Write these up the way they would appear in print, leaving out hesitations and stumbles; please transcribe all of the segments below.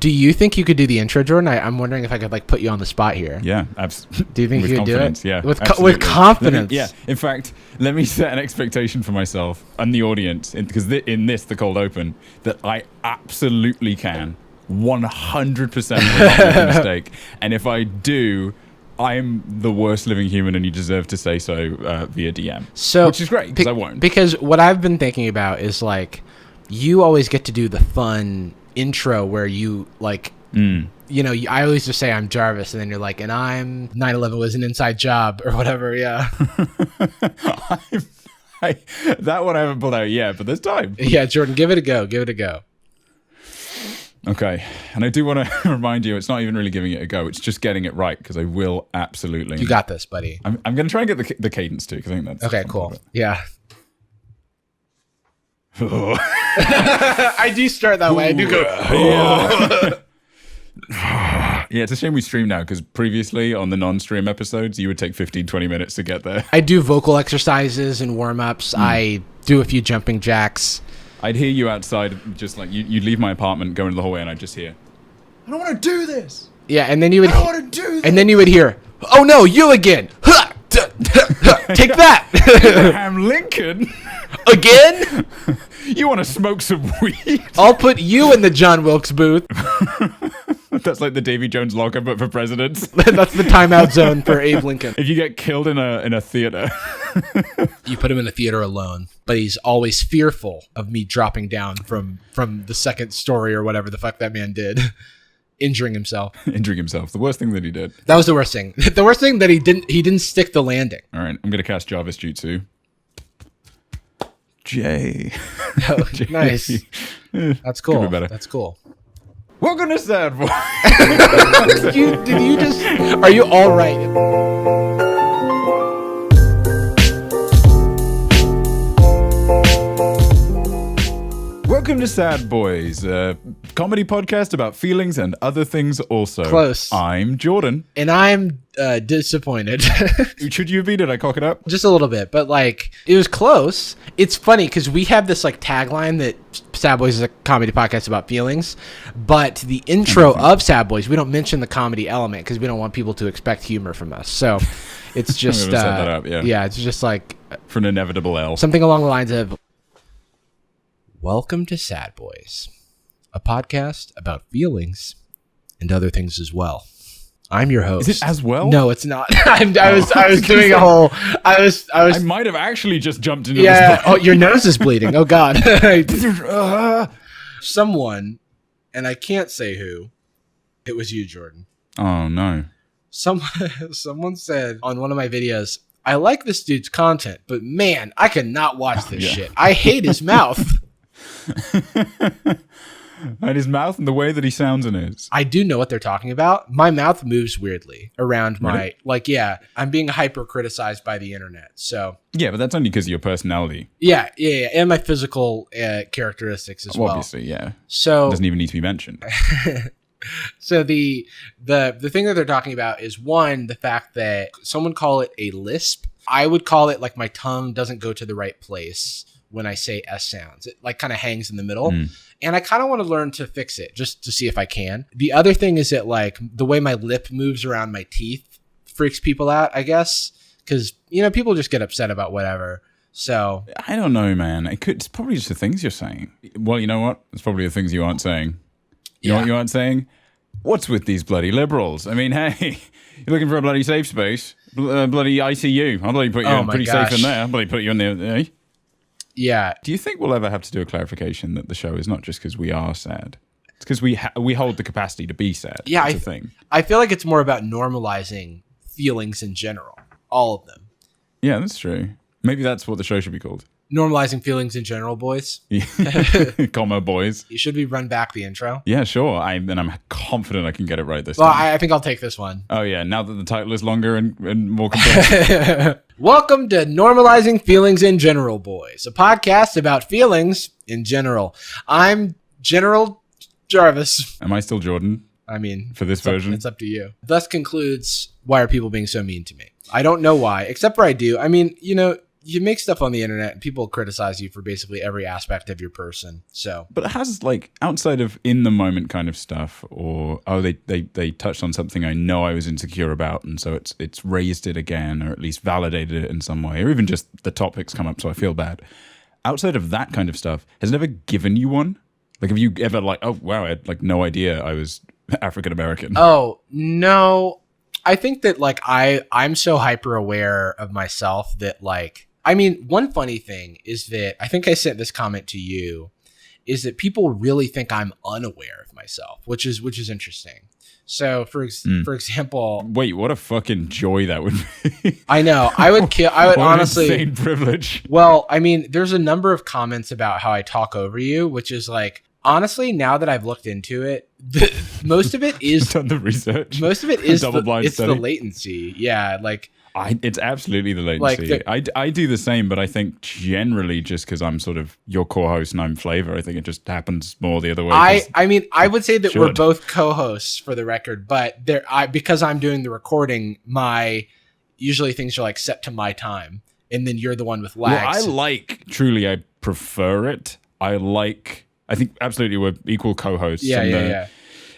Do you think you could do the intro, Jordan? I'm wondering if I could like put you on the spot here. Yeah, absolutely. Do you think you could do it? Yeah, with confidence. Yeah. In fact, let me set an expectation for myself and the audience, because in this, the cold open, that I absolutely can 100% make a mistake. And if I do, I'm the worst living human, and you deserve to say so via DM. So, which is great because I won't. Because what I've been thinking about is like, you always get to do the fun intro where you like you know, I always just say I'm Jarvis, and then you're like, and I'm 9/11 was an inside job or whatever. Yeah. That one I haven't pulled out yet, but there's time. Yeah, Jordan, give it a go. Okay, and I do want to remind you, it's not even really giving it a go, it's just getting it right, because I will absolutely. You got this, buddy. I'm going to try and get the cadence too, because I think that's okay. Cool. Yeah. I do start that way. I do go. Yeah, it's a shame we stream now, because previously on the non-stream episodes, you would take 15-20 minutes to get there. I do vocal exercises and warm-ups. I do a few jumping jacks. I'd hear you outside, just like you'd leave my apartment, go into the hallway, and I'd just hear, I don't want to do this. Yeah, and then you would. I don't want to do this. And then you would hear, oh no, you again. Take that. Abraham Lincoln. Again? You want to smoke some weed? I'll put you in the John Wilkes booth. That's like the Davy Jones locker, but for presidents. That's the timeout zone for Abe Lincoln. If you get killed in a theater, you put him in the theater alone, but he's always fearful of me dropping down from the second story or whatever the fuck that man did. Injuring himself. The worst thing that he did. That was the worst thing. The worst thing that he didn't stick the landing. All right, I'm going to cast Jarvis Jutsu. J. Oh, nice. That's cool. Could be better. That's cool. Welcome to Sad Boy. Are you all right? Welcome to Sad Boys, a comedy podcast about feelings and other things also. Close. I'm Jordan. And I'm disappointed. Should you have been? Did I cock it up? Just a little bit, but like, it was close. It's funny because we have this like tagline that Sad Boys is a comedy podcast about feelings, but the intro of Sad Boys, we don't mention the comedy element because we don't want people to expect humor from us. So it's just, set that up, yeah, it's just like for an inevitable L. Something along the lines of, welcome to Sad Boys, a podcast about feelings and other things as well. I'm your host. Is it as well? No, it's not. I was doing a whole. I might have actually just jumped into this. Yeah. Oh, your nose is bleeding. Oh God. Someone, and I can't say who. It was you, Jordan. Oh no. Someone said on one of my videos, I like this dude's content, but man, I cannot watch this shit. I hate his mouth. And his mouth and the way that he sounds in it. I do know what they're talking about. My mouth moves weirdly around my, I'm being hyper criticized by the internet. So yeah, but that's only because of your personality. Yeah. And my physical characteristics as well. Obviously, yeah. So it doesn't even need to be mentioned. So the thing that they're talking about is, one, the fact that someone call it a lisp. I would call it like my tongue doesn't go to the right place when I say S sounds. It like kind of hangs in the middle. And I kind of want to learn to fix it just to see if I can. The other thing is that like the way my lip moves around my teeth freaks people out, I guess. Because, people just get upset about whatever. So I don't know, man. It's probably just the things you're saying. Well, you know what? It's probably the things you aren't saying. You know what you aren't saying? What's with these bloody liberals? I mean, hey, you're looking for a bloody safe space? Bloody ICU. I'll bloody put you pretty safe in there. I'll bloody put you in there, eh? Yeah. Do you think we'll ever have to do a clarification that the show is not just because we are sad? It's because we hold the capacity to be sad. Yeah, That's a thing. I feel like it's more about normalizing feelings in general. All of them. Yeah, that's true. Maybe that's what the show should be called. Normalizing feelings in general, boys. Comma, boys. Should we run back the intro? Yeah, sure. I'm confident I can get it right this time. Well, I think I'll take this one. Oh, yeah. Now that the title is longer and more complex. Welcome to Normalizing Feelings in General, boys. A podcast about feelings in general. I'm General Jarvis. Am I still Jordan? I mean, for this version? It's up to you. Thus concludes, why are people being so mean to me? I don't know why, except for I do. I mean, you make stuff on the internet and people criticize you for basically every aspect of your person. So, but it has like outside of in the moment kind of stuff, or they touched on something I know I was insecure about, and so it's raised it again, or at least validated it in some way, or even just the topics come up, so I feel bad. Outside of that kind of stuff, has it ever given you one? Like, have you ever like, oh wow, I had like no idea I was African American? Oh no, I think that like I'm so hyper aware of myself that like. I mean, one funny thing is that I think I sent this comment to you, is that people really think I'm unaware of myself, which is interesting. So for example, wait, what a fucking joy that would be. I know. I would honestly, insane privilege. Well, I mean, there's a number of comments about how I talk over you, which is like, honestly, now that I've looked into it, most of it is done the research. Most of it is double-blind study. The latency. Yeah, like. It's absolutely the latency. Like I do the same, but I think generally just because I'm sort of your co-host and I'm Flavor, I think it just happens more the other way. I mean, I would say that we're both co-hosts for the record, but because I'm doing the recording, usually things are like set to my time, and then you're the one with lags. Well, I prefer it. I think absolutely we're equal co-hosts. Yeah.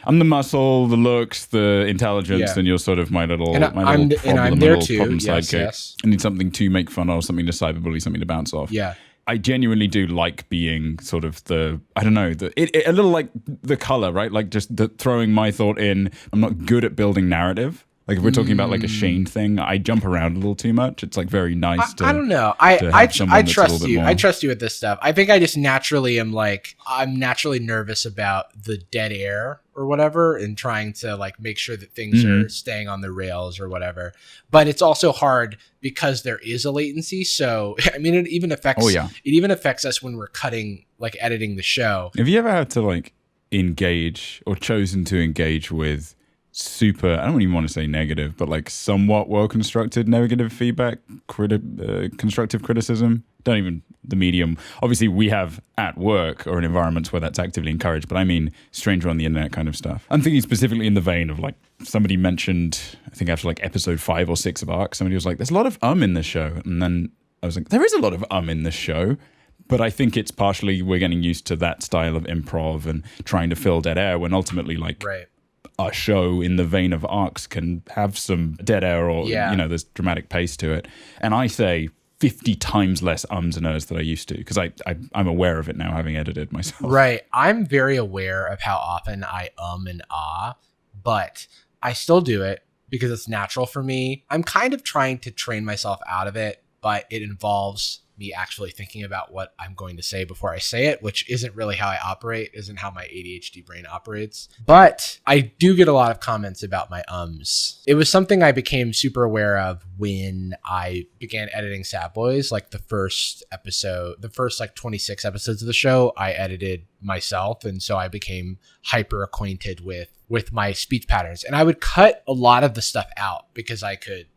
I'm the muscle, the looks, the intelligence, and you're sort of my little problem, I'm there too. Problem yes, sidekick. yes. I need something to make fun of, something to cyberbully, something to bounce off. Yeah. I genuinely do like being sort of a little like the color, right? Like just throwing my thought in. I'm not good at building narrative. Like if we're talking about like a Shane thing, I jump around a little too much. It's like very nice to. I don't know. I trust you. I trust you with this stuff. I think I just naturally am like, I'm naturally nervous about the dead air or whatever, and trying to like make sure that things are staying on the rails or whatever. But it's also hard because there is a latency. So I mean, it even affects us when we're editing the show. Have you ever had to like engage or chosen to engage with super, I don't even want to say negative, but like somewhat well-constructed negative feedback, constructive criticism? Don't even the medium. Obviously, we have at work or in environments where that's actively encouraged, but I mean stranger on the internet kind of stuff. I'm thinking specifically in the vein of like somebody mentioned, I think after like episode 5 or 6 of ARC, somebody was like, there's a lot of in this show. And then I was like, there is a lot of in this show. But I think it's partially we're getting used to that style of improv and trying to fill dead air when ultimately like... Right. A show in the vein of arcs can have some dead air or, there's dramatic pace to it. And I say 50 times less ums and ers than I used to because I'm aware of it now, having edited myself. Right. I'm very aware of how often I and ah, but I still do it because it's natural for me. I'm kind of trying to train myself out of it, but it involves me actually thinking about what I'm going to say before I say it, which isn't really how I operate, isn't how my ADHD brain operates. But I do get a lot of comments about my ums. It was something I became super aware of when I began editing Sad Boys, like the first like 26 episodes of the show, I edited myself. And so I became hyper acquainted with my speech patterns. And I would cut a lot of the stuff out because I could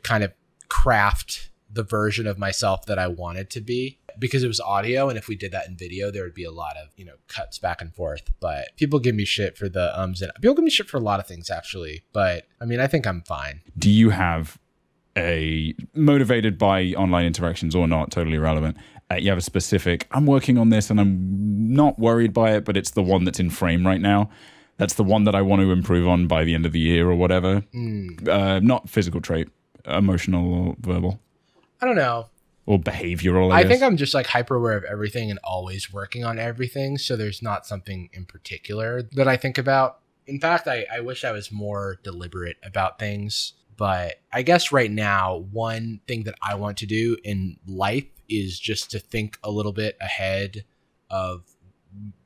kind of craft the version of myself that I wanted to be because it was audio. And if we did that in video, there would be a lot of, cuts back and forth, but people give me shit for the ums and people give me shit for a lot of things actually. But I mean, I think I'm fine. Do you have motivated by online interactions or not, totally irrelevant. You have a specific, I'm working on this and I'm not worried by it, but it's the one that's in frame right now. That's the one that I want to improve on by the end of the year or whatever. Not physical trait, emotional or verbal. I don't know. Or behavioral, I think I'm just like hyper aware of everything and always working on everything. So there's not something in particular that I think about. In fact, I wish I was more deliberate about things. But I guess right now, one thing that I want to do in life is just to think a little bit ahead of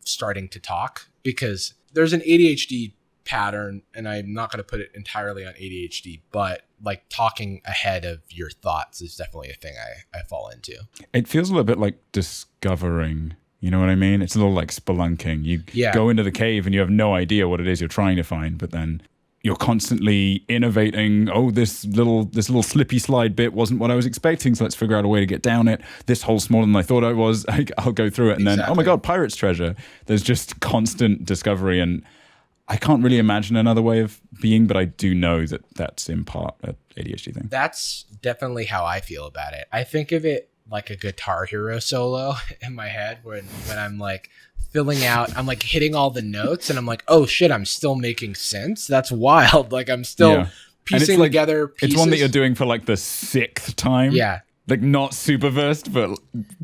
starting to talk. Because there's an ADHD pattern, and I'm not going to put it entirely on ADHD, but like talking ahead of your thoughts is definitely a thing I fall into. It feels a little bit like discovering, you know what I mean? It's a little like spelunking. You go into the cave and you have no idea what it is you're trying to find, but then you're constantly innovating. Oh, this little slippy slide bit wasn't what I was expecting, so let's figure out a way to get down it. This hole's smaller than I thought it was. I'll go through it, and then, oh my God, pirate's treasure. There's just constant discovery, and I can't really imagine another way of being, but I do know that that's in part an ADHD thing. That's definitely how I feel about it. I think of it like a Guitar Hero solo in my head when I'm like filling out, I'm like hitting all the notes and I'm like, oh shit, I'm still making sense. That's wild. Like I'm still piecing together pieces. It's one that you're doing for like the 6th time. Yeah. Like not super versed, but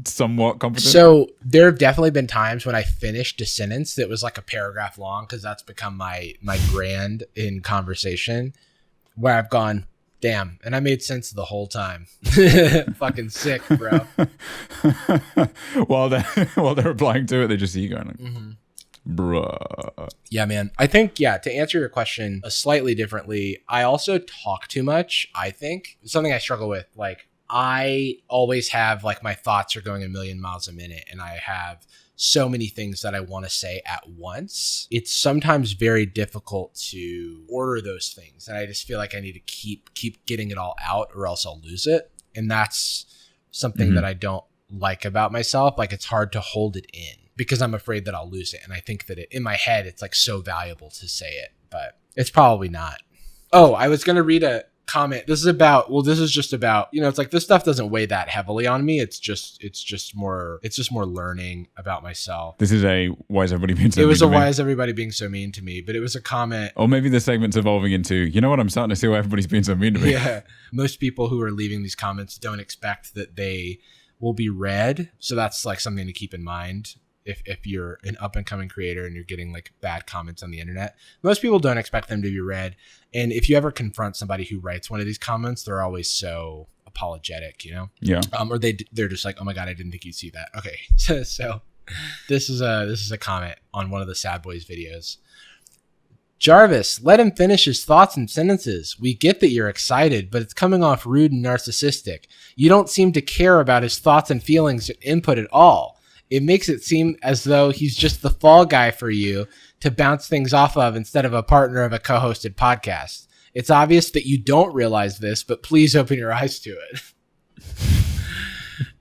somewhat competent. So there have definitely been times when I finished a sentence that was like a paragraph long, because that's become my brand in conversation, where I've gone, damn, and I made sense the whole time. Fucking sick, bro. while they're replying to it, they just see you going like, bruh. Yeah, man. I think, to answer your question slightly differently, I also talk too much, I think. It's something I struggle with. Like, I always have, like, my thoughts are going a million miles a minute, and I have so many things that I want to say at once. It's sometimes very difficult to order those things, and I just feel like I need to keep getting it all out, or else I'll lose it. And that's something that I don't like about myself. Like, it's hard to hold it in because I'm afraid that I'll lose it. And I think that in my head, it's like so valuable to say it, but it's probably not. Oh, I was going to read a comment. This is just about, it's like this stuff doesn't weigh that heavily on me. It's just more learning about myself. This is a why is everybody being so mean to me? It was a why is everybody being so mean to me, but it was a comment. Or maybe the segment's evolving into, you know what, I'm starting to see why everybody's being so mean to me. Yeah. Most people who are leaving these comments don't expect that they will be read. So that's like something to keep in mind. If you're an up and coming creator and you're getting like bad comments on the internet, most people don't expect them to be read. And if you ever confront somebody who writes one of these comments, they're always so apologetic, Yeah. Or they're just like, oh my God, I didn't think you'd see that. Okay. So this is a comment on one of the Sad Boys videos. Jarvis, let him finish his thoughts and sentences. We get that you're excited, but it's coming off rude and narcissistic. You don't seem to care about his thoughts and feelings or input at all. It makes it seem as though he's just the fall guy for you to bounce things off of instead of a partner of a co-hosted podcast. It's obvious that you don't realize this, but please open your eyes to it.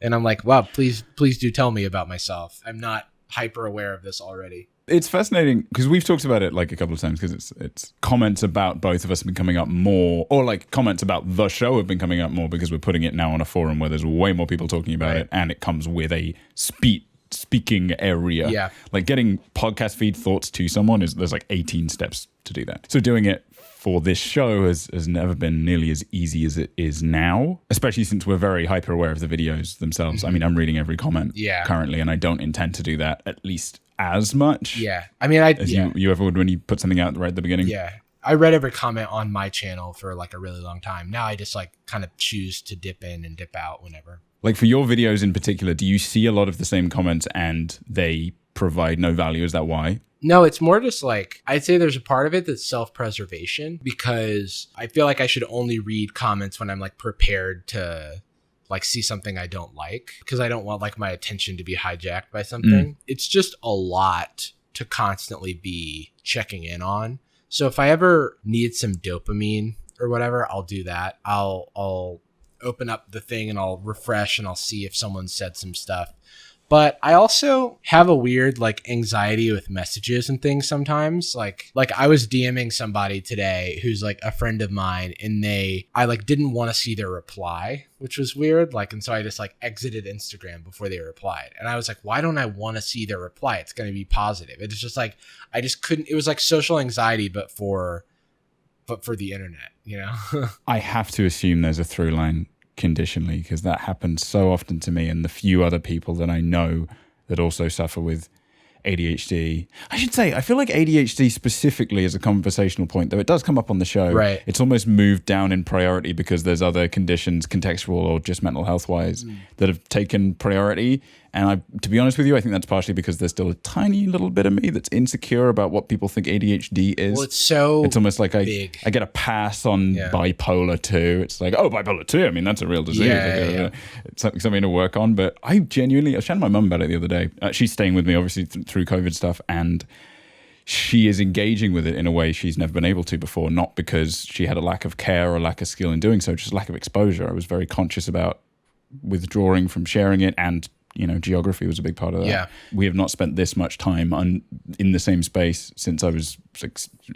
And I'm like, wow, please do tell me about myself. I'm not hyper aware of this already. It's fascinating because we've talked about it like a couple of times, because it's comments about both of us have been coming up more, or like comments about the show have been coming up more because we're putting it now on a forum where there's way more people talking about it, and it comes with a speaking area. Yeah. Like getting podcast feed thoughts to someone there's like 18 steps to do that. So doing it for this show has never been nearly as easy as it is now, especially since we're very hyper aware of the videos themselves. I mean, I'm reading every comment currently, and I don't intend to do that at least as much. Yeah. I mean, as you ever would when you put something out right at the beginning. Yeah. I read every comment on my channel for like a really long time. Now I just like kind of choose to dip in and dip out whenever. Like for your videos in particular, do you see a lot of the same comments and they provide no value? Is that why? No, it's more just like, I'd say there's a part of it that's self-preservation, because I feel like I should only read comments when I'm like prepared to like see something I don't like, because I don't want like my attention to be hijacked by something. It's just a lot to constantly be checking in on. So if I ever need some dopamine or whatever, I'll do that. I'll open up the thing and I'll refresh and I'll see if someone said some stuff. But I also have a weird like anxiety with messages and things sometimes. Like I was DMing somebody today who's like a friend of mine, and I like didn't want to see their reply, which was weird. Like, and so I just like exited Instagram before they replied. And I was like, why don't I want to see their reply? It's going to be positive. It's just like, I just couldn't, it was like social anxiety, but for the internet, I have to assume there's a through line conditionally, because that happens so often to me and the few other people that I know that also suffer with ADHD. I should say, I feel like ADHD specifically is a conversational point, though it does come up on the show. Right. It's almost moved down in priority because there's other conditions, contextual or just mental health wise, that have taken priority. And to be honest with you, I think that's partially because there's still a tiny little bit of me that's insecure about what people think ADHD is. Well, it's almost like big. I get a pass on bipolar 2. It's like, oh, bipolar 2. I mean, that's a real disease. It's something to work on. But I was chatting to my mum about it the other day. She's staying with me, obviously, through COVID stuff. And she is engaging with it in a way she's never been able to before, not because she had a lack of care or lack of skill in doing so, just lack of exposure. I was very conscious about withdrawing from sharing it and geography was a big part of that. Yeah. We have not spent this much time in the same space since I was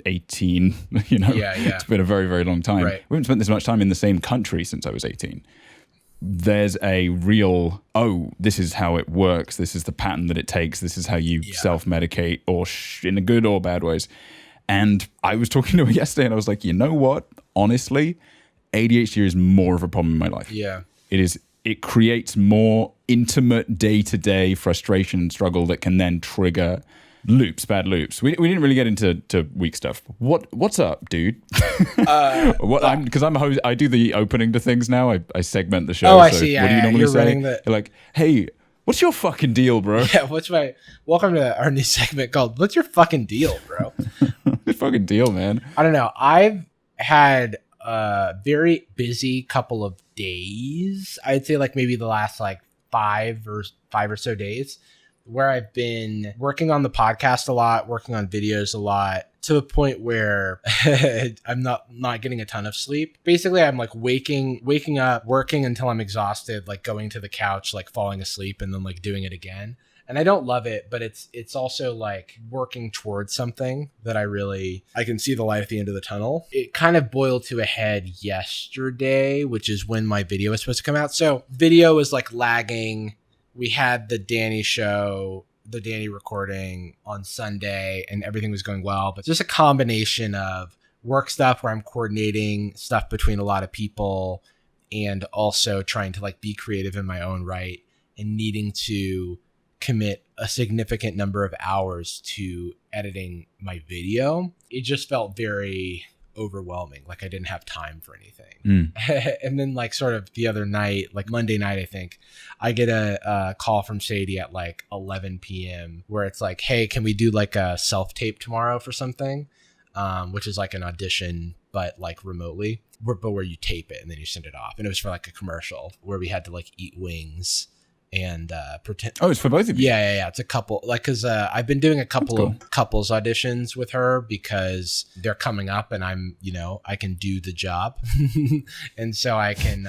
18. It's been a very, very long time. Right. We haven't spent this much time in the same country since I was 18. There's a real, this is how it works. This is the pattern that it takes. This is how you self-medicate, or in the good or bad ways. And I was talking to her yesterday, and I was like, you know what? Honestly, ADHD is more of a problem in my life. Yeah. It creates more intimate day-to-day frustration and struggle that can then trigger bad loops. We didn't really get into weak stuff. What's up, dude? Because I'm a host. I do the opening to things now. I segment the show. Oh, I see. Yeah, what do you normally say? You're like, hey, what's your fucking deal, bro? Yeah, welcome to our new segment called "What's Your Fucking Deal, Bro?" Your fucking deal, man. I don't know. I've had a very busy couple of days. I'd say like maybe the last like five or so days, where I've been working on the podcast a lot, working on videos a lot, to a point where I'm not getting a ton of sleep. Basically, I'm like waking up, working until I'm exhausted, like going to the couch, like falling asleep, and then like doing it again. And I don't love it, but it's also like working towards something that I can see the light at the end of the tunnel. It kind of boiled to a head yesterday, which is when my video was supposed to come out. So video was like lagging. We had the Danny recording on Sunday, and everything was going well, but just a combination of work stuff where I'm coordinating stuff between a lot of people, and also trying to like be creative in my own right, and needing to commit a significant number of hours to editing my video. It just felt very overwhelming. Like I didn't have time for anything. And then like sort of the other night, like Monday night, I think I get a call from Sadie at like 11 p.m. where it's like, hey, can we do like a self-tape tomorrow for something? Which is like an audition, but like remotely, but where you tape it and then you send it off. And it was for like a commercial where we had to like eat wings and pretend. Oh, it's for both of you? Yeah. It's a couple, like, because I've been doing a couple of couples auditions with her because they're coming up, and I can do the job. And so I can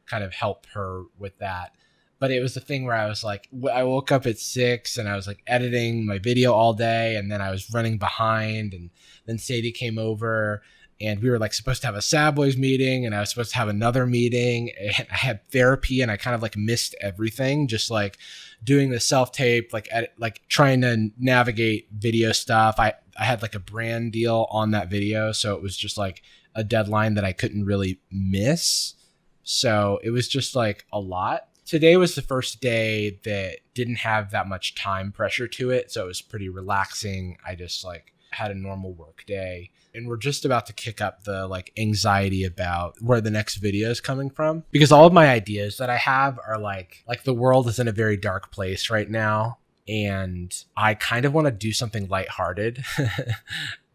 kind of help her with that. But it was the thing where I was like, I woke up at 6 and I was like editing my video all day, and then I was running behind, and then Sadie came over, and we were like supposed to have a Sad Boys meeting, and I was supposed to have another meeting, and I had therapy, and I kind of like missed everything, just like doing the self-tape, like trying to navigate video stuff. I had like a brand deal on that video, so it was just like a deadline that I couldn't really miss. So it was just like a lot. Today was the first day that didn't have that much time pressure to it, so it was pretty relaxing. I just like had a normal work day. And we're just about to kick up the like anxiety about where the next video is coming from, because all of my ideas that I have are like the world is in a very dark place right now, and I kind of want to do something lighthearted,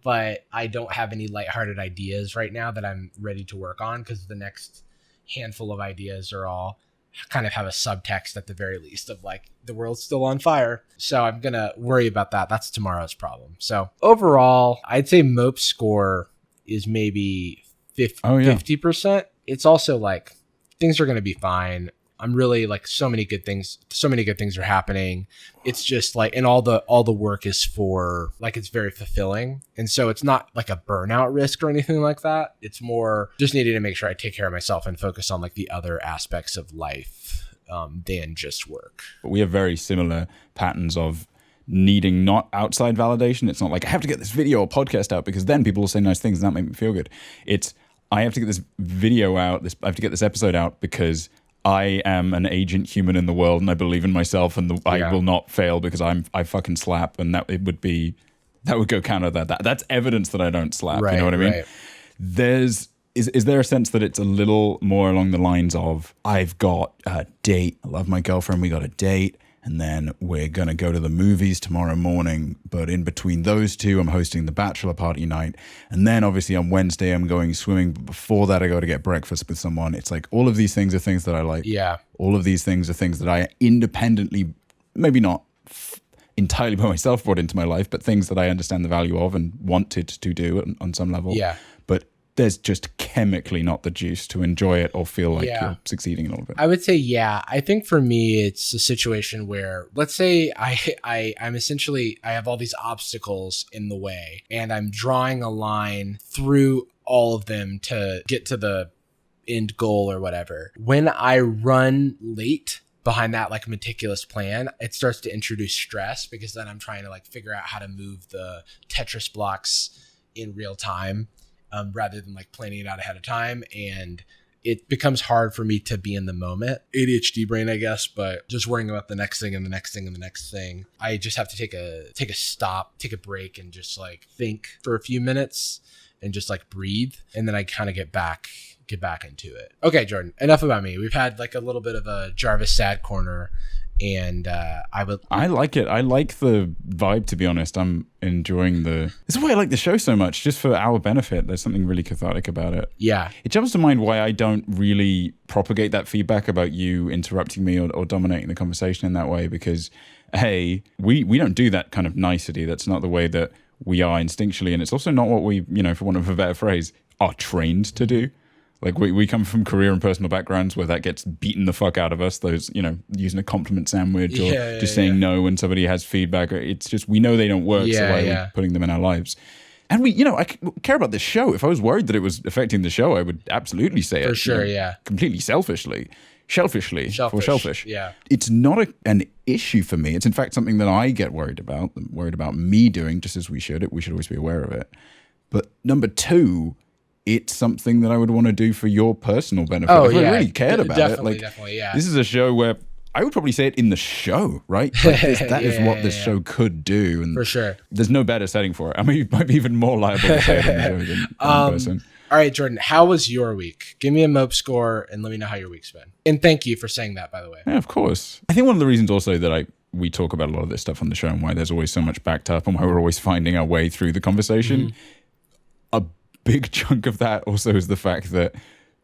but I don't have any lighthearted ideas right now that I'm ready to work on, because the next handful of ideas are all kind of have a subtext at the very least of like the world's still on fire. So I'm going to worry about that. That's tomorrow's problem. So overall, I'd say Mope's score is maybe 50%. It's also like things are going to be fine. I'm really like so many good things are happening. It's just like, and all the work is for like, it's very fulfilling. And so it's not like a burnout risk or anything like that. It's more just needing to make sure I take care of myself and focus on like the other aspects of life than just work. But we have very similar patterns of needing not outside validation. It's not like I have to get this video or podcast out because then people will say nice things and that make me feel good. It's I have to get this video out. I have to get this episode out because I am an agent human in the world, and I believe in myself, and I will not fail because I fucking slap, and that would go counter that. That's evidence that I don't slap. Right, you know what I mean? Right. Is there a sense that it's a little more along the lines of I've got a date, I love my girlfriend, we got a date, and then we're gonna go to the movies tomorrow morning, but in between those two, I'm hosting the bachelor party night, and then obviously on Wednesday I'm going swimming, but before that I go to get breakfast with someone. It's like all of these things are things that I like. Yeah. All of these things are things that I independently, maybe not entirely by myself, brought into my life, but things that I understand the value of and wanted to do on some level. Yeah. But there's just chemically not the juice to enjoy it or feel like you're succeeding in all of it? I would say, yeah. I think for me, it's a situation where, let's say I'm essentially, I have all these obstacles in the way and I'm drawing a line through all of them to get to the end goal or whatever. When I run late behind that like meticulous plan, it starts to introduce stress because then I'm trying to like figure out how to move the Tetris blocks in real time rather than like planning it out ahead of time. And it becomes hard for me to be in the moment. ADHD brain, I guess, but just worrying about the next thing and the next thing and the next thing. I just have to take a stop, take a break and just like think for a few minutes and just like breathe. And then I kind of get back into it. Okay, Jordan, enough about me. We've had like a little bit of a Jarvis sad corner, and I like it. I like the vibe, to be honest. I'm enjoying this is why I like the show so much, just for our benefit. There's something really cathartic about it. Yeah. It jumps to mind why I don't really propagate that feedback about you interrupting me or dominating the conversation in that way, because hey, we don't do that kind of nicety. That's not the way that we are instinctually, and it's also not what we, for want of a better phrase, are trained to do. Like we come from career and personal backgrounds where that gets beaten the fuck out of us. Those, using a compliment sandwich or just saying no when somebody has feedback. It's just, we know they don't work. So why are we putting them in our lives? And I care about this show. If I was worried that it was affecting the show, I would absolutely say it. For sure, yeah. Completely selfish. Yeah. It's not an issue for me. It's in fact something that I get worried about me doing, just as we should. We should always be aware of it. But number two, it's something that I would want to do for your personal benefit. If I really cared about it. Definitely, yeah. This is a show where I would probably say it in the show, right? Like that is what this show could do. And for sure. There's no better setting for it. I mean, you might be even more liable to say it in the show than in person. All right, Jordan, how was your week? Give me a Mope score and let me know how your week's been. And thank you for saying that, by the way. Yeah, of course. I think one of the reasons also that we talk about a lot of this stuff on the show and why there's always so much backed up and why we're always finding our way through the conversation. A big chunk of that also is the fact that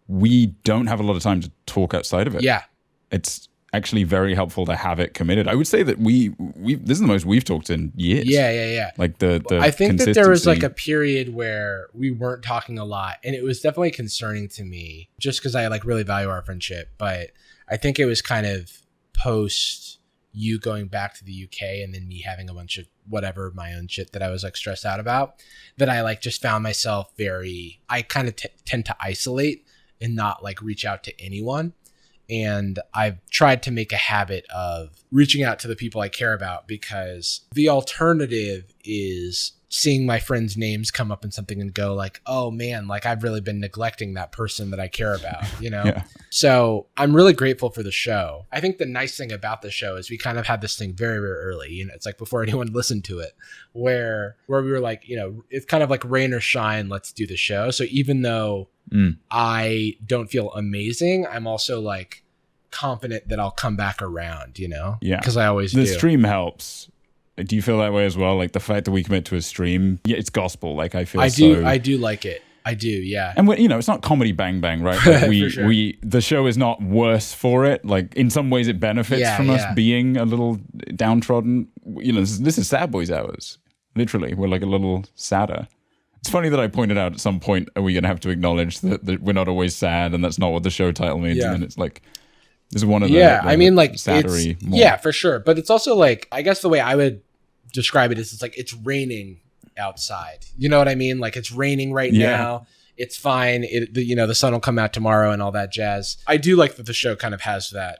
we don't have a lot of time to talk outside of it. Yeah. It's actually very helpful to have it committed. I would say that we this is the most we've talked in years. Yeah. Like the I think that there was like a period where we weren't talking a lot, and it was definitely concerning to me just because I like really value our friendship. But I think it was kind of post you going back to the UK and then me having a bunch of whatever my own shit that I was like stressed out about, that I like just found myself I kind of tend to isolate and not like reach out to anyone. And I've tried to make a habit of reaching out to the people I care about, because the alternative is seeing my friends' names come up in something and go like, oh man, like I've really been neglecting that person that I care about, Yeah. So I'm really grateful for the show. I think the nice thing about the show is we kind of had this thing very, very early, it's like before anyone listened to it, where we were like, it's kind of like rain or shine, let's do the show. So even though I don't feel amazing, I'm also like confident that I'll come back around, Yeah. Because I always do. The stream helps. Do you feel that way as well? Like the fact that we commit to a stream, it's gospel. Like I do like it. I do, yeah. And it's not comedy bang bang, right? Like the show is not worse for it. Like in some ways, it benefits from us being a little downtrodden. This is Sad Boys hours. Literally, we're like a little sadder. It's funny that I pointed out at some point, are we going to have to acknowledge that we're not always sad, and that's not what the show title means? Yeah. And then it's like, this is one of the I mean, like saddery more. Yeah, for sure. But it's also like, I guess the way I would describe it is it's like it's raining outside. You know what I mean? Like it's raining right now. It's fine. The sun will come out tomorrow and all that jazz. I do like that the show kind of has that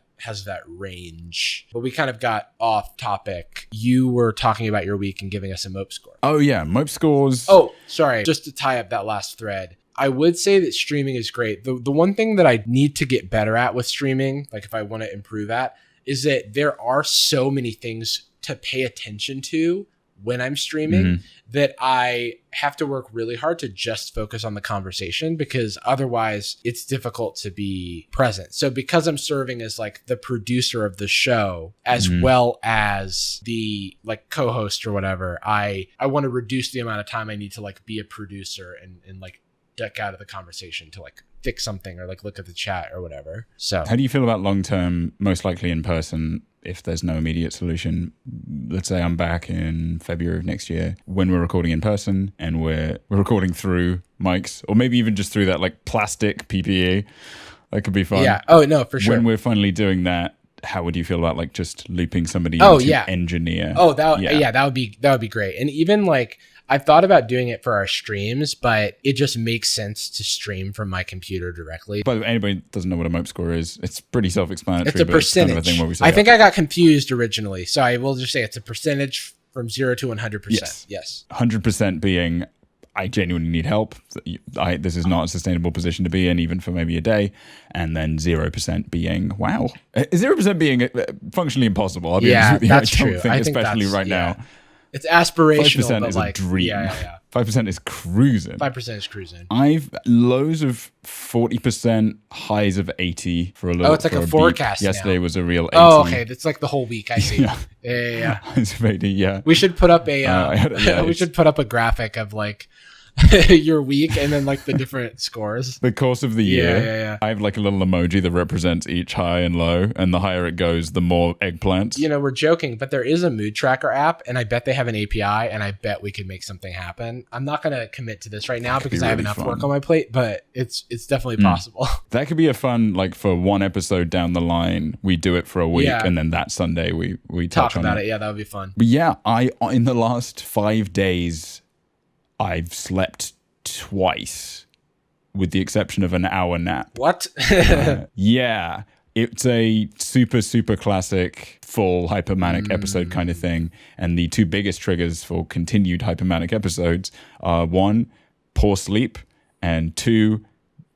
range. But we kind of got off topic. You were talking about your week and giving us a Mope score. Oh yeah, Mope scores. Oh, sorry. Just to tie up that last thread, I would say that streaming is great. The one thing that I need to get better at with streaming, like if I want to improve at, is that there are so many things to pay attention to when I'm streaming that I have to work really hard to just focus on the conversation, because otherwise it's difficult to be present. So because I'm serving as like the producer of the show as well as the like co-host or whatever, I want to reduce the amount of time I need to like be a producer and like duck out of the conversation to like fix something or like look at the chat or whatever. So how do you feel about long-term, most likely in person, if there's no immediate solution? Let's say I'm back in February of next year when we're recording in person and we're recording through mics, or maybe even just through that like plastic PPE. That could be fun. Yeah. Oh no, for sure. When we're finally doing that, how would you feel about like just looping somebody Oh, in to yeah. engineer? Oh, that would be great. And even like I've thought about doing it for our streams, but it just makes sense to stream from my computer directly. By the way, anybody that doesn't know what a mope score is, it's pretty self-explanatory. It's a but percentage. It's kind of a thing where we say, I think I got confused originally, so I will just say it's a percentage from 0 to 100%. Yes. 100% being, I genuinely need help. This is not a sustainable position to be in, even for maybe a day. And then 0% being, wow. 0% being functionally impossible. I'll be honest with you. That's I don't true. think, I think especially right now. It's aspirational, 5% but is like, a dream. Yeah. 5% is cruising. 5% is cruising. I've lows of 40%, highs of 80 for a little. Oh, it's like a forecast. Yesterday was a real 80. Oh, okay. That's like the whole week. I see. Yeah. Highs of 80, yeah. We should put up we should put up a graphic of like your week and then like the different scores. The course of the year. Yeah. I have like a little emoji that represents each high and low, and the higher it goes, the more eggplants. You know, we're joking, but there is a mood tracker app, and I bet they have an API, and I bet we could make something happen. I'm not going to commit to this right now because I have enough work on my plate, but it's definitely possible. That could be a fun, like for one episode down the line, we do it for a week, and then that Sunday we touch talk about it. Yeah, that would be fun. But yeah, in the last 5 days, I've slept twice, with the exception of an hour nap. What? Yeah. It's a super, super classic full hypomanic episode kind of thing. And the two biggest triggers for continued hypomanic episodes are 1, poor sleep, and 2,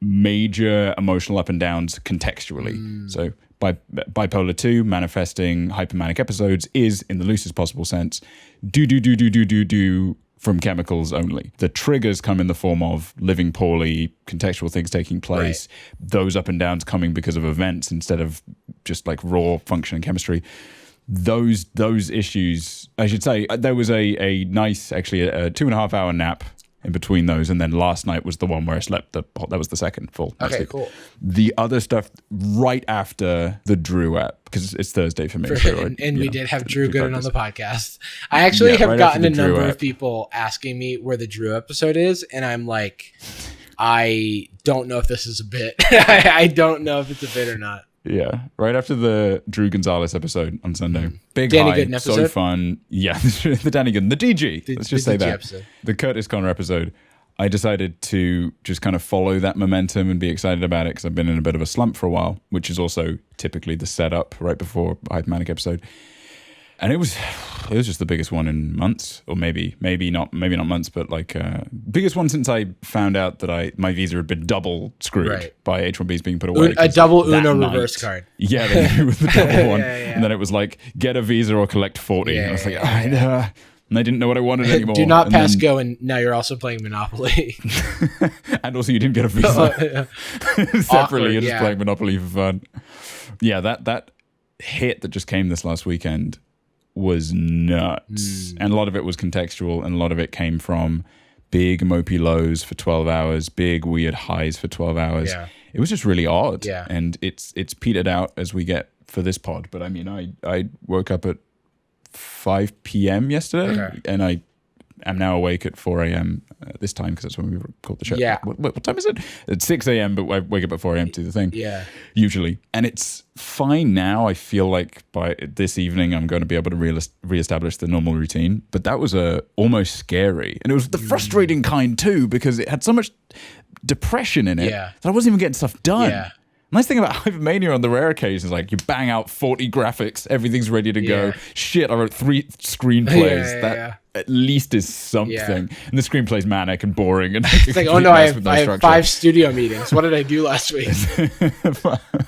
major emotional up and downs contextually. So bipolar 2 manifesting hypomanic episodes is, in the loosest possible sense, do from chemicals only. The triggers come in the form of living poorly, contextual things taking place, those up and downs coming because of events instead of just like raw functioning chemistry. Those issues, I should say, there was a nice, actually a 2.5 hour nap in between those, and then last night was the one where I slept. That was the second full. Okay, cool. The other stuff right after the Drew app, because it's Thursday for me. And we did have Drew Gooden on the podcast. I actually have gotten a number of people asking me where the Drew episode is, and I'm like, I don't know if this is a bit. I don't know if it's a bit or not. Yeah, right after the Drew Gonzalez episode on Sunday. Big Danny hype, Gooden episode? so fun. Yeah, the Danny Gooden, the DG. Let's just say DG that. episode. The Curtis Connor episode. I decided to just kind of follow that momentum and be excited about it because I've been in a bit of a slump for a while, which is also typically the setup right before a hypomanic episode. And it was just the biggest one in months, or maybe not months, but like biggest one since I found out that my visa had been double screwed by H-1Bs being put away. A double Uno reverse card. Yeah, they hit me with the double one, and then it was like get a visa or collect 40. And I was like, and I didn't know what I wanted anymore. Do not pass go, and now you're also playing Monopoly. And also you didn't get a visa. Separately, you're just playing Monopoly for fun. Yeah, that hit that just came this last weekend was nuts. And a lot of it was contextual, and a lot of it came from big mopey lows for 12 hours, big weird highs for 12 hours. Yeah. It was just really odd. Yeah. And it's petered out as we get for this pod. But I mean, I woke up at 5 p.m. yesterday, and I am now awake at 4 a.m. This time because that's when we record the show. Yeah. What time is it? It's 6 a.m., but I wake up at 4 a.m. to do the thing. Yeah. Usually. And it's fine now. I feel like by this evening, I'm going to be able to reestablish the normal routine. But that was almost scary. And it was the frustrating kind too, because it had so much depression in it that I wasn't even getting stuff done. Yeah. Nice thing about Hypermania on the rare occasions, like you bang out 40 graphics, everything's ready to go. Shit, I wrote 3 screenplays. That at least is something. And the screenplay's manic and boring. And it's like, oh no, I have 5 studio meetings. What did I do last week?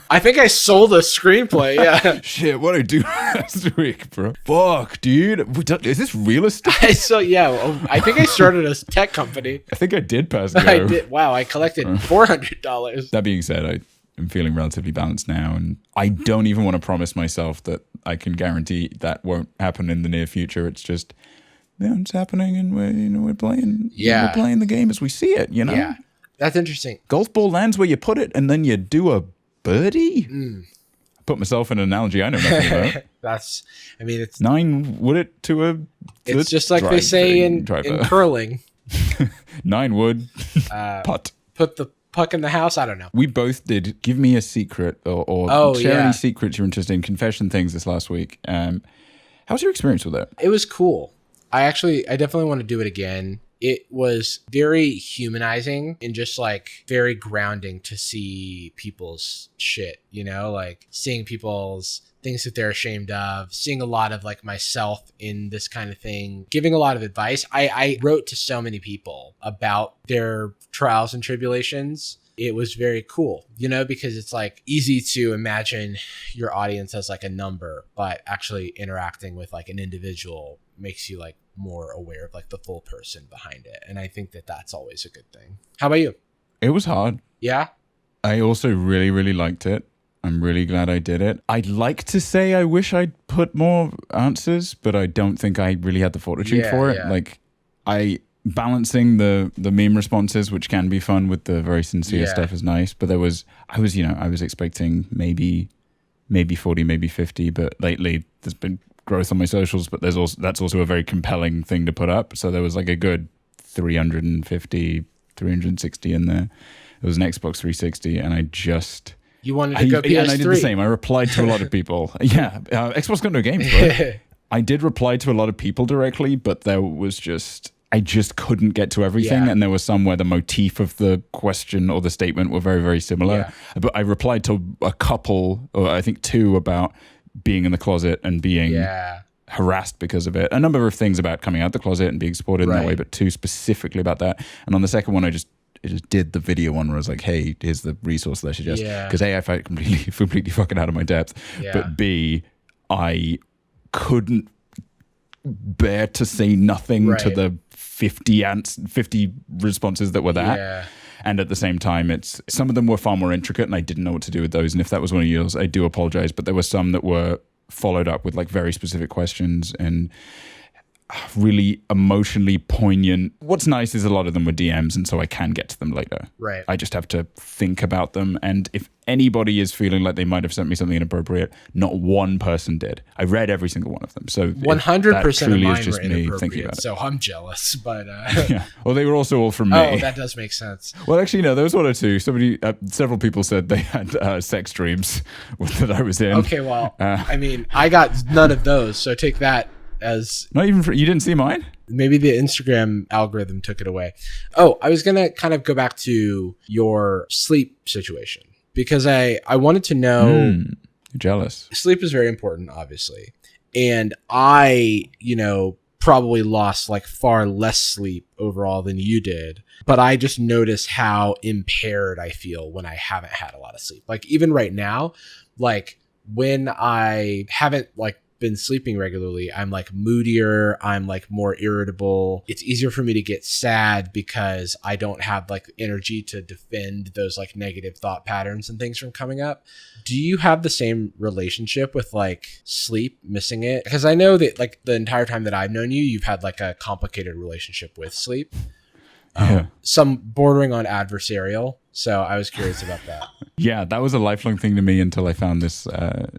I think I sold a screenplay. Yeah. Shit, what did I do last week, bro? Fuck, dude. Is this real estate? I think I started a tech company. I think I did pass go. I did. Wow, I collected $400. That being said, I'm feeling relatively balanced now, and I don't even want to promise myself that I can guarantee that won't happen in the near future. It's just, it's happening, and we're playing. We're playing the game as we see it. Yeah, that's interesting. Golf ball lands where you put it, and then you do a birdie. I put myself in an analogy I know nothing about. It's 9 wood it to a. It's just like they say in curling. 9 wood. Putt. Put the puck in the house. I don't know. We both did Give Me a Secret or share any secrets you're interested in, confession things this last week. How's your experience with it? It was cool. I definitely want to do it again. It was very humanizing and just like very grounding to see people's shit, you know, like seeing people's things that they're ashamed of, seeing a lot of like myself in this kind of thing, giving a lot of advice. I wrote to so many people about their trials and tribulations. It was very cool, you know, because it's like easy to imagine your audience as like a number, but actually interacting with like an individual makes you like more aware of like the full person behind it. And I think that that's always a good thing. How about you? It was hard. Yeah. I also really, really liked it. I'm really glad I did it. I'd like to say I wish I'd put more answers, but I don't think I really had the fortitude for it. Yeah. Like balancing the meme responses, which can be fun with the very sincere stuff, is nice. But I was expecting maybe 40, maybe 50, but lately there's been growth on my socials, but that's also a very compelling thing to put up. So there was like a good 350, 360 in there. It was an Xbox 360, and you wanted to go PS3. Yeah, and I did the same. I replied to a lot of people. Yeah, Xbox got no games, bro. I did reply to a lot of people directly, but there was I just couldn't get to everything. Yeah. And there was some where the motif of the question or the statement were very, very similar. Yeah. But I replied to a couple, or I think 2, about being in the closet and being harassed because of it. A number of things about coming out the closet and being supported in that way, but 2 specifically about that. And on the second one, I just did the video one where I was like, hey, here's the resource that I suggest. Because A, I felt completely fucking out of my depth. Yeah. But B, I couldn't bear to say nothing to the 50 responses that were that. Yeah. And at the same time, some of them were far more intricate, and I didn't know what to do with those. And if that was one of yours, I do apologize. But there were some that were followed up with like very specific questions and really emotionally poignant. What's nice is a lot of them were DMs, and so I can get to them later. Right. I just have to think about them. And if anybody is feeling like they might have sent me something inappropriate, not one person did. I read every single one of them. So 100% of mine were inappropriate. So I'm jealous, but yeah. Well, they were also all from me. Oh, that does make sense. Well, actually, no. There was 1 or 2. Several people said they had sex dreams that I was in. Okay, well, I mean, I got none of those, so take that as not even you didn't see mine. Maybe the Instagram algorithm took it away. Oh, I was gonna kind of go back to your sleep situation because I wanted to know. You're jealous. Sleep is very important, obviously, and I probably lost like far less sleep overall than you did, but I just noticed how impaired I feel when I haven't had a lot of sleep. Like even right now, like when I haven't like been sleeping regularly, I'm like moodier, I'm like more irritable. It's easier for me to get sad because I don't have like energy to defend those like negative thought patterns and things from coming up. Do you have the same relationship with like sleep, missing it? Because I know that like the entire time that I've known you, you've had like a complicated relationship with sleep. Some bordering on adversarial. So I was curious about that. Yeah, that was a lifelong thing to me until I found this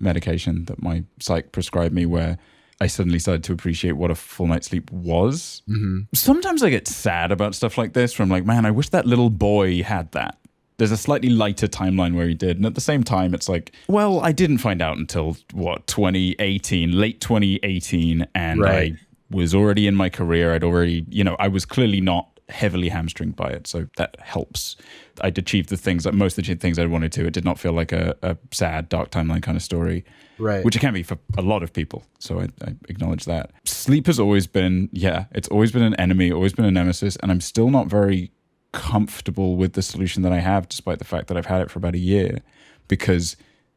medication that my psych prescribed me, where I suddenly started to appreciate what a full night's sleep was. Mm-hmm. Sometimes I get sad about stuff like this, where I'm like, man, I wish that little boy had that. There's a slightly lighter timeline where he did. And at the same time, it's like, well, I didn't find out until, 2018, late 2018. And I was already in my career. I'd already, I was clearly not heavily hamstringed by it, so that helps. I'd achieved the things that most of the things I wanted to. It did not feel like a sad dark timeline kind of story, right? Which it can be for a lot of people, so I acknowledge that. Sleep has always been it's always been an enemy, always been a nemesis, and I'm still not very comfortable with the solution that I have, despite the fact that I've had it for about a year, because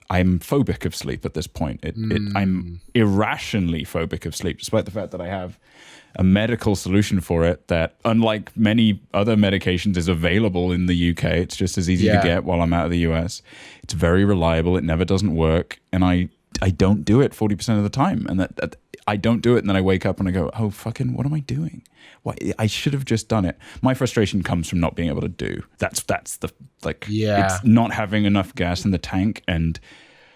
I'm phobic of sleep at this point. I'm irrationally phobic of sleep, despite the fact that I have a medical solution for it that, unlike many other medications, is available in the UK. It's just as easy to get while I'm out of the US. It's very reliable. It never doesn't work. And I don't do it 40% of the time. And that I don't do it. And then I wake up and I go, oh, fucking, what am I doing? Why, I should have just done it. My frustration comes from not being able to do. That's the, it's not having enough gas in the tank and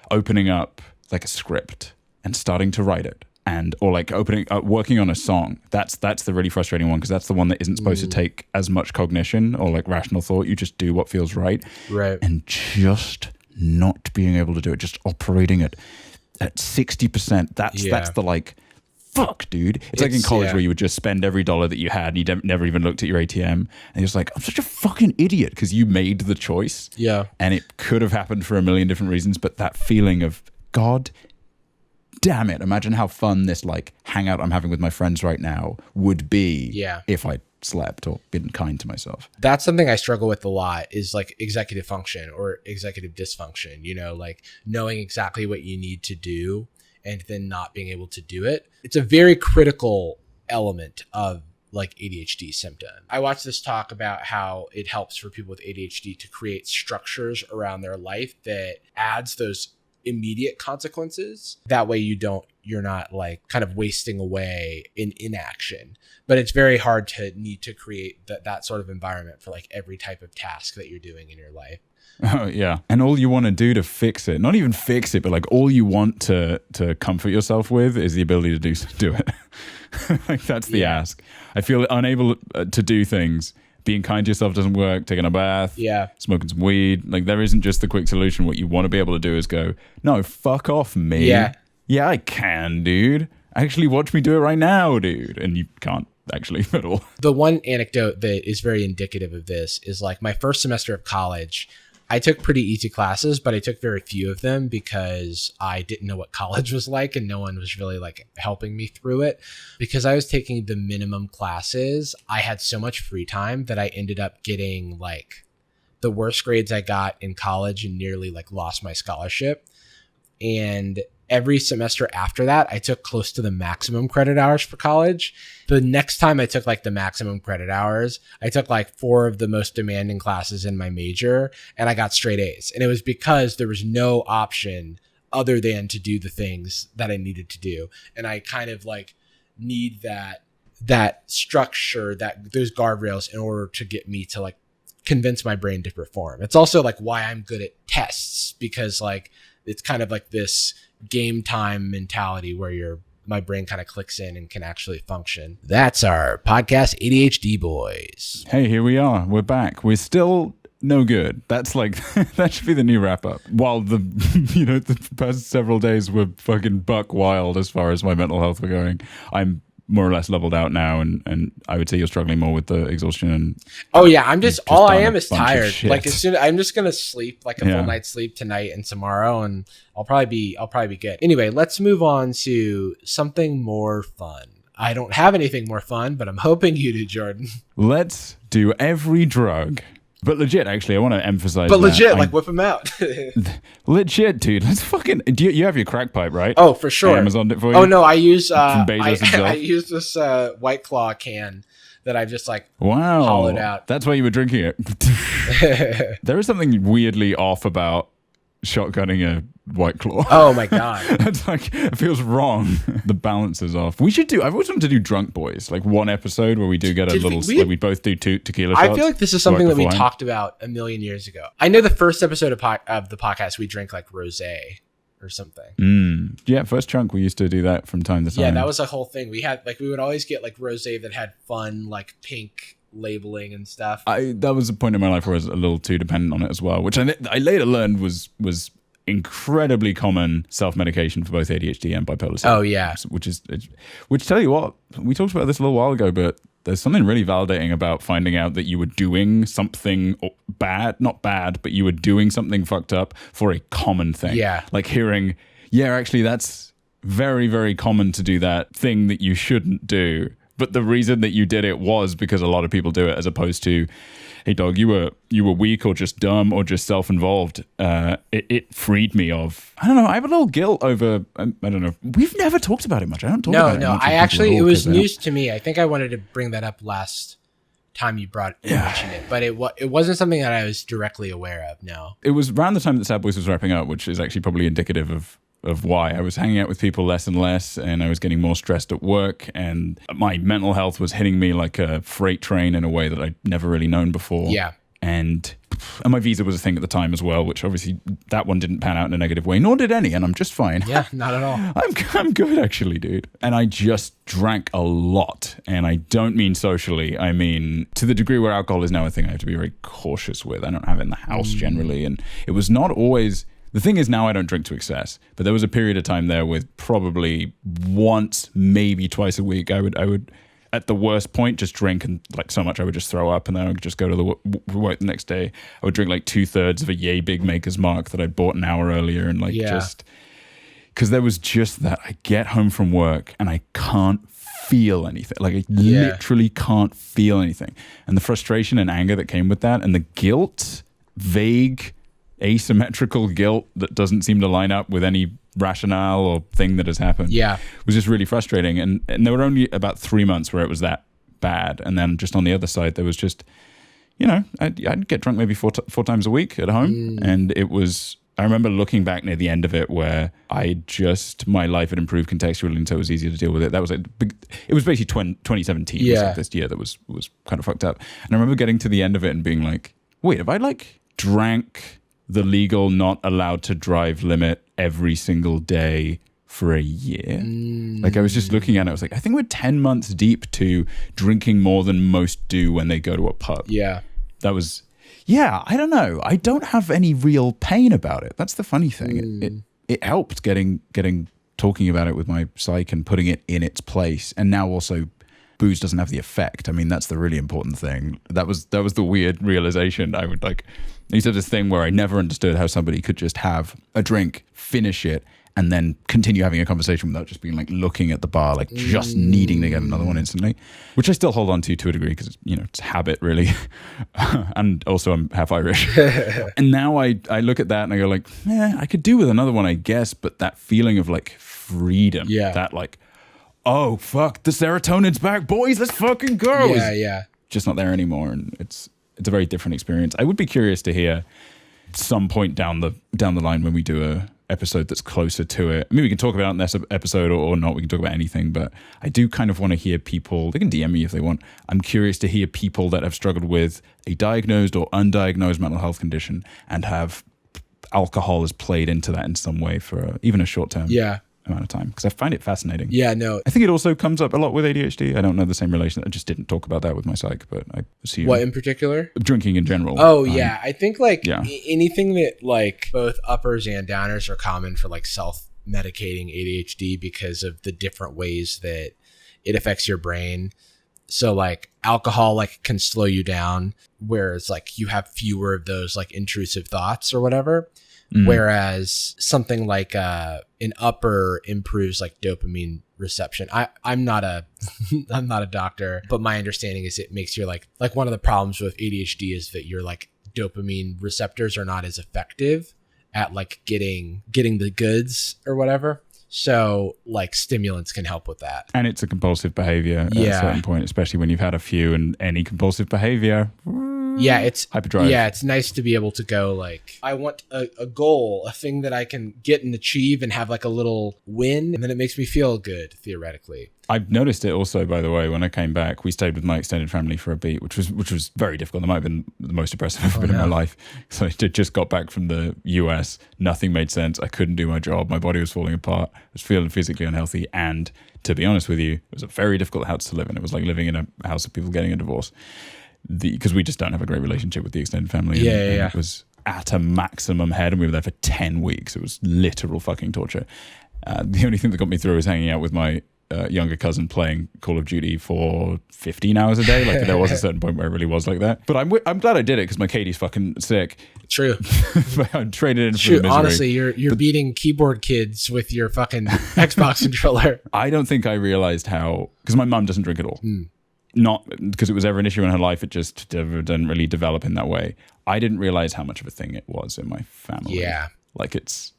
opening up like a script and starting to write it and or like working on a song. That's the really frustrating one, because that's the one that isn't supposed to take as much cognition or like rational thought. You just do what feels right. And just not being able to do it, just operating at 60%. That's the like, fuck, dude. It's like in college where you would just spend every dollar that you had and you never even looked at your ATM, and you're just like, I'm such a fucking idiot, because you made the choice. And it could have happened for a million different reasons, but that feeling of, God damn it, imagine how fun this like hangout I'm having with my friends right now would be if I slept or been kind to myself. That's something I struggle with a lot, is like executive function or executive dysfunction, you know, like knowing exactly what you need to do and then not being able to do it. It's a very critical element of like ADHD symptom. I watched this talk about how it helps for people with ADHD to create structures around their life that adds those immediate consequences. That way you're not like kind of wasting away in inaction. But it's very hard to need to create that sort of environment for like every type of task that you're doing in your life. Oh, yeah. And all you want to do to fix it, not even fix it, but like all you want to comfort yourself with is the ability to do it. Like that's the ask. I feel unable to do things. Being kind to yourself doesn't work. Taking a bath, smoking some weed. Like there isn't just the quick solution. What you want to be able to do is go, no, fuck off me. Yeah, I can, dude. Actually, watch me do it right now, dude. And you can't actually at all. The one anecdote that is very indicative of this is like my first semester of college, I took pretty easy classes, but I took very few of them because I didn't know what college was like and no one was really like helping me through it. Because I was taking the minimum classes, I had so much free time that I ended up getting like the worst grades I got in college and nearly like lost my scholarship. And every semester after that, I took close to the maximum credit hours for college. The next time I took like the maximum credit hours, I took like 4 of the most demanding classes in my major and I got straight A's. And it was because there was no option other than to do the things that I needed to do. And I kind of like need that structure, those guardrails in order to get me to like convince my brain to perform. It's also like why I'm good at tests, because like it's kind of like this game time mentality where my brain kind of clicks in and can actually function. That's our podcast, ADHD Boys. Hey, here we are. We're back. We're still no good. That's like, that should be the new wrap up. While the past several days were fucking buck wild as far as my mental health were going, I'm more or less leveled out now, and I would say you're struggling more with the exhaustion. And I'm just all I am is tired. Like as soon I'm just gonna sleep like a full night's sleep tonight and tomorrow, and I'll probably be good. Anyway, let's move on to something more fun. I don't have anything more fun, but I'm hoping you do, Jordan. Let's do every drug. But legit, actually, I want to emphasize. But legit, like whip them out. Legit, dude. Let's fucking. You have your crack pipe, right? Oh, for sure. Amazon it for you. Oh no, I use I use this White Claw can that I've just like hollowed out. That's why you were drinking it. There is something weirdly off about shotgunning a White Claw. Oh my god. It's like, it feels wrong. The balance is off. I've always wanted to do Drunk Boys, like one episode where we do get we both do 2 tequila shots. I feel like this is something that we talked about a million years ago. I know the first episode of the podcast we drank like rosé or something. Yeah, first chunk we used to do that from time to time. Yeah, that was a whole thing. We would always get like rosé that had fun like pink labeling and stuff. That was a point in my life where I was a little too dependent on it as well, which I later learned was incredibly common self-medication for both ADHD and bipolar. Oh yeah, which tell you what, we talked about this a little while ago, but there's something really validating about finding out that you were doing something bad, not bad, but you were doing something fucked up for a common thing. Yeah, like hearing, actually that's very, very common to do that thing that you shouldn't do. But the reason that you did it was because a lot of people do it, as opposed to, hey dog, you were weak or just dumb or just self-involved. It freed me of, I don't know, I have a little guilt over, I don't know. We've never talked about it much. I don't talk about it much. No, it was news to me. I think I wanted to bring that up last time you mentioned it, but it wasn't something that I was directly aware of, no. It was around the time that Sad Boys was wrapping up, which is actually probably indicative of why I was hanging out with people less and less, and I was getting more stressed at work, and my mental health was hitting me like a freight train in a way that I'd never really known before. Yeah. And And my visa was a thing at the time as well, which obviously that one didn't pan out in a negative way, nor did any, and I'm just fine. Yeah, not at all. I'm good, actually, dude. And I just drank a lot. And I don't mean socially. I mean to the degree where alcohol is now a thing I have to be very cautious with. I don't have it in the house generally. And it was not always... The thing is, now I don't drink to excess. But there was a period of time there with probably once, maybe twice a week, I would at the worst point, just drink and like so much I would just throw up, and then I would just go to the work the next day. I would drink like 2/3 of a Yay Big Maker's Mark that I'd bought an hour earlier, and just because there was just that. I get home from work and I can't feel anything. Like I literally can't feel anything, and the frustration and anger that came with that, and the guilt, vague, asymmetrical guilt that doesn't seem to line up with any rationale or thing that has happened was just really frustrating. And there were only about 3 months where it was that bad, and then just on the other side there was just, I'd get drunk maybe four times a week at home, and it was, I remember looking back near the end of it where my life had improved contextually, and so it was easier to deal with it. That was it was basically 2017 was like this year that was kind of fucked up. And I remember getting to the end of it and being like, wait, have I like drank the legal not allowed to drive limit every single day for a year? Like I was just looking at it, I was like, I think we're 10 months deep to drinking more than most do when they go to a pub. That was, I don't know. I don't have any real pain about it. That's the funny thing. It helped getting talking about it with my psych and putting it in its place. And now also booze doesn't have the effect. I mean, that's the really important thing. That was the weird realization. I used to have this thing where I never understood how somebody could just have a drink, finish it, and then continue having a conversation without just being like looking at the bar, like just needing to get another one instantly, which I still hold on to a degree because it's habit really. And also I'm half Irish. And now I look at that and I go like, I could do with another one, I guess. But that feeling of like freedom, that like, oh fuck, the serotonin's back, boys, let's fucking go. Just not there anymore. And it's a very different experience. I would be curious to hear some point down the line when we do a episode that's closer to it. I mean, we can talk about it in this episode or not. We can talk about anything, but I do kind of want to hear people. They can DM me if they want. I'm curious to hear people that have struggled with a diagnosed or undiagnosed mental health condition and have alcohol has played into that in some way for even a short term. Amount of time, because I find it fascinating. I think it also comes up a lot with ADHD. I don't know the same relation. I just didn't talk about that with my psych, but I assume. What in particular? Drinking in general. I think like anything that like both uppers and downers are common for like self-medicating ADHD because of the different ways that it affects your brain. So like alcohol like can slow you down, whereas like you have fewer of those like intrusive thoughts or whatever. Whereas something like an upper improves like dopamine reception. I'm not a doctor, but my understanding is it makes your like one of the problems with ADHD is that your like dopamine receptors are not as effective at like getting the goods or whatever. So like stimulants can help with that. And it's a compulsive behavior at a certain point, especially when you've had a few, and any compulsive behavior. It's hyperdrive. It's nice to be able to go like, I want a goal, a thing that I can get and achieve and have like a little win, and then it makes me feel good theoretically. I've noticed it also, by the way, when I came back, we stayed with my extended family for a beat, which was very difficult. That might have been the most depressive I've ever been in my life. So I just got back from the US. Nothing made sense. I couldn't do my job. My body was falling apart. I was feeling physically unhealthy. And to be honest with you, it was a very difficult house to live in. It was like living in a house of people getting a divorce. Because we just don't have a great relationship with the extended family. And it was at a maximum head, and we were there for 10 weeks. It was literal fucking torture. The only thing that got me through was hanging out with my younger cousin playing Call of Duty for 15 hours a day. Like there was a certain point where it really was like that. But I'm glad I did it because my Katie's fucking sick. True. I'm traded in for the misery. Honestly, you're beating keyboard kids with your fucking Xbox controller. I don't think I realized how, because my mum doesn't drink at all. Not because it was ever an issue in her life. It just didn't really develop in that way. I didn't realize how much of a thing it was in my family. Like it's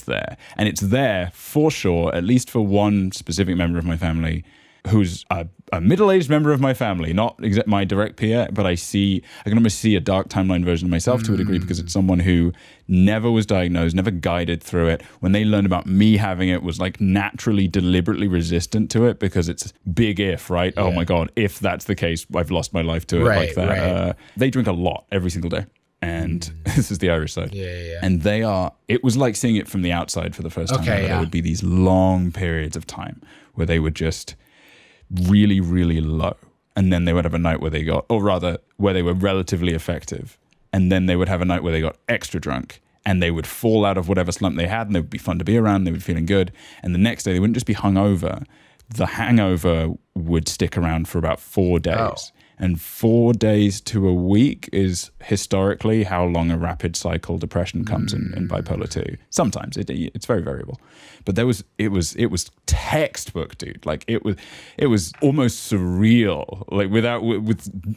there. And it's there for sure, at least for one specific member of my family who's a middle-aged member of my family, not my direct peer, but I can almost see a dark timeline version of myself to a degree because it's someone who never was diagnosed, never guided through it. When they learned about me having it, was like naturally, deliberately resistant to it because it's big if, right? Oh my God, if that's the case, I've lost my life to it like that. They drink a lot every single day. and this is the Irish side. Yeah. And it was like seeing it from the outside for the first time. Okay, There would be these long periods of time where they would just really, really low. And then they would have a night where where they were relatively effective. And then they would have a night where they got extra drunk and they would fall out of whatever slump they had and they would be fun to be around. They would be feeling good. And the next day they wouldn't just be hungover. The hangover would stick around for about 4 days. Oh. And 4 days to a week is historically how long a rapid cycle depression comes in bipolar 2. Sometimes it's very variable, but it was textbook, dude. Like it was almost surreal, like with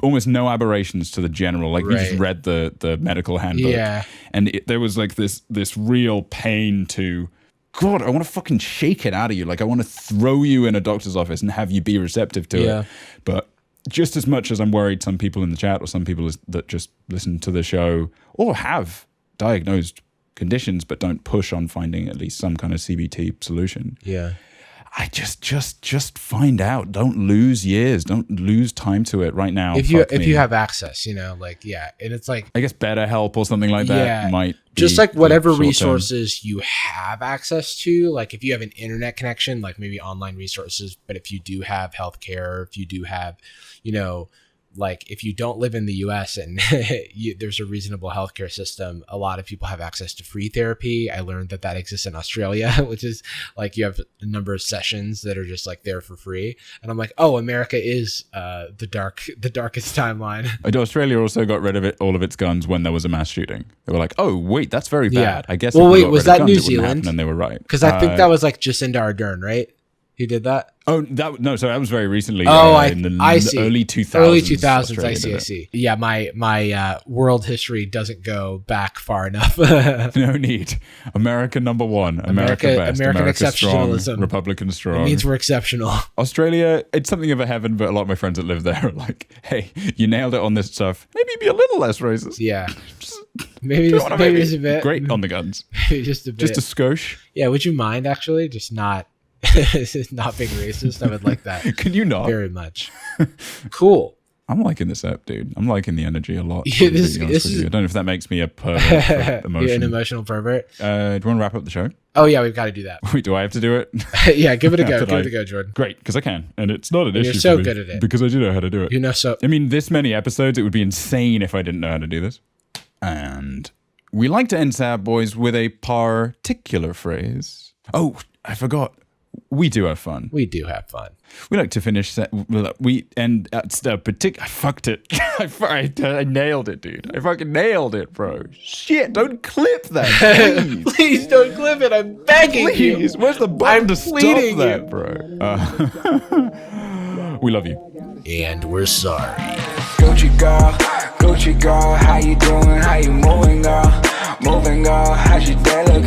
almost no aberrations to the general. Like you just read the medical handbook, and there was like this real pain to. God, I want to fucking shake it out of you. Like I want to throw you in a doctor's office and have you be receptive to it. But just as much as I'm worried some people in the chat or some people that just listen to the show or have diagnosed conditions but don't push on finding at least some kind of CBT solution. Yeah. I just find out. Don't lose years. Don't lose time to it right now. If you have access, like, and it's like, I guess BetterHelp or something like that might be just like whatever short-term resources you have access to. Like if you have an internet connection, like maybe online resources, but if you do have healthcare, if you do have, like if you don't live in the US and there's a reasonable healthcare system, a lot of people have access to free therapy. I learned that exists in Australia, which is like you have a number of sessions that are just like there for free. And I'm like, oh, America is the darkest timeline. Australia also got rid of all of its guns when there was a mass shooting. They were like, oh, wait, that's very bad. I guess. Well, wait, was that New Zealand? And they were right. Because I think that was like Jacinda Ardern, right? Who did that? Oh, that was very recently. In the early 2000s. Early 2000s, I see. Yeah, my world history doesn't go back far enough. No need. America number one. America best. American America exceptionalism. Strong, Republican strong. It means we're exceptional. Australia, it's something of a heaven, but a lot of my friends that live there are like, hey, you nailed it on this stuff. Maybe be a little less racist. Yeah. Maybe just a bit. Great on the guns. Maybe just a bit. Just a skosh. Yeah, would you mind actually? Just not being racist. I would like that. Can you not? Very much. Cool. I'm liking this app, dude. I'm liking the energy a lot. Yeah, this is, I don't know if that makes me a pervert. You're an emotional pervert. Do you want to wrap up the show? Oh yeah, we've got to do that. Wait, do I have to do it? Yeah, give it a go. Give it a go, Jordan. Great, because I can, and it's not an issue. You're so for me good at it because I do know how to do it. I mean, this many episodes, it would be insane if I didn't know how to do this. And we like to end Sad Boys with a particular phrase. Oh, I forgot. We do have fun. We do have fun. We like to finish. I fucked it. I nailed it, dude. I fucking nailed it, bro. Shit! Don't clip that, please. Please don't clip it. I'm begging you. Please, where's the button to stop that, bro? We love you, and we're sorry. Gucci girl, how you doing? How you moving, girl? Moving, girl. How's your day?